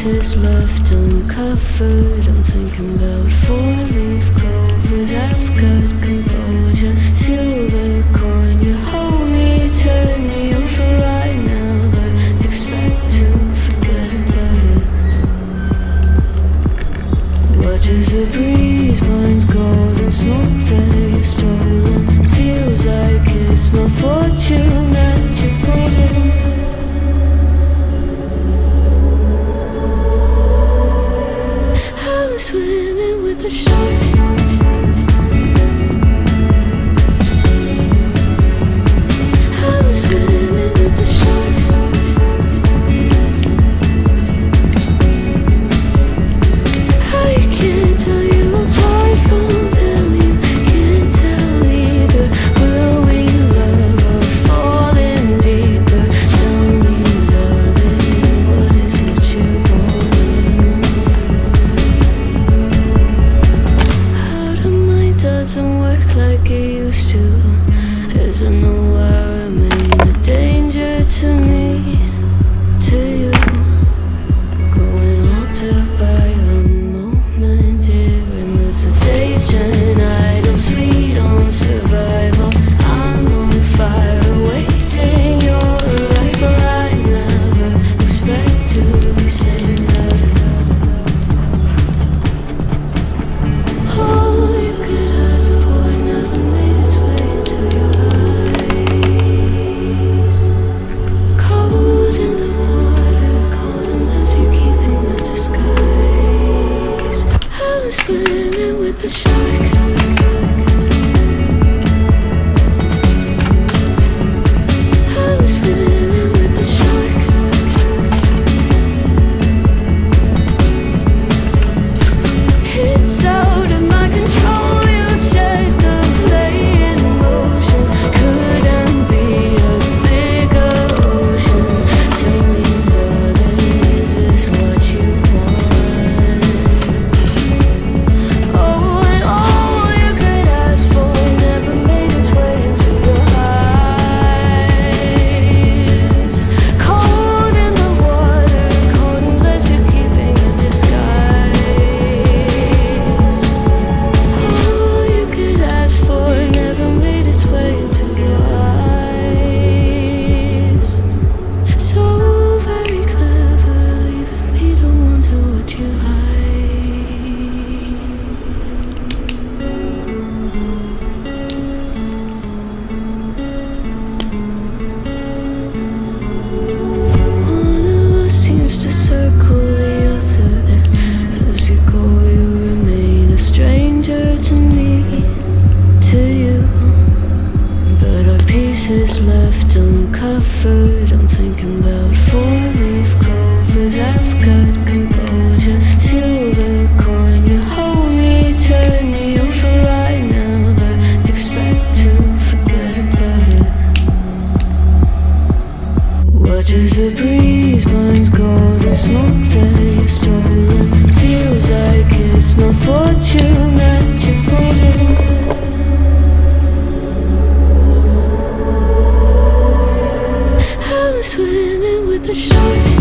pieces left uncovered. I'm thinking about four-leaf clovers. I've got composure. Silver coin, you hold me, turn me over right now, but expect to forget about it. Watch as the breeze burns golden smoke that you've stolen. Feels like it's my fortune that you're folding. Swimming with the sharks. I'm swimming with the sharks. I can't tell you apart from them. You can't tell either. Will we love or fall in deeper? Tell me, darling, what is it you want? Doesn't work like it used to. As I know I remain a danger to me, to you. Going altered by the moment, dear. And as the days turn idle, sweet on survival. I'm on fire, awaiting your arrival. I never expect to be saying about it. Oh, you could ask for it, never made its way into your eyes. Cold in the water, cold unless you're keeping a disguise. I'm swimming with the sharks. I'm swimming with the sharks. It's out of my control. You set the play in motion. Couldn't be a bigger ocean. Tell me, darling, is this what you want? Oh, and all you could ask for never made its way into your eyes. Cold in the water, cold unless you're keeping a disguise. All you could ask for never made its way into your eyes. So very clever, leaving me to wonder what you hide. One of us seems to circle the other. As you go, you remain a stranger to me, to you. But our pieces left uncovered. I'm thinking about four-leaf clovers. I've got composure. Silver coin, you hold me, turn me over right now, but expect to forget about it. Watch as the breeze burns golden smoke that you've stolen. Feels like it's my fortune that you're folding. I'm swimming with the sharks.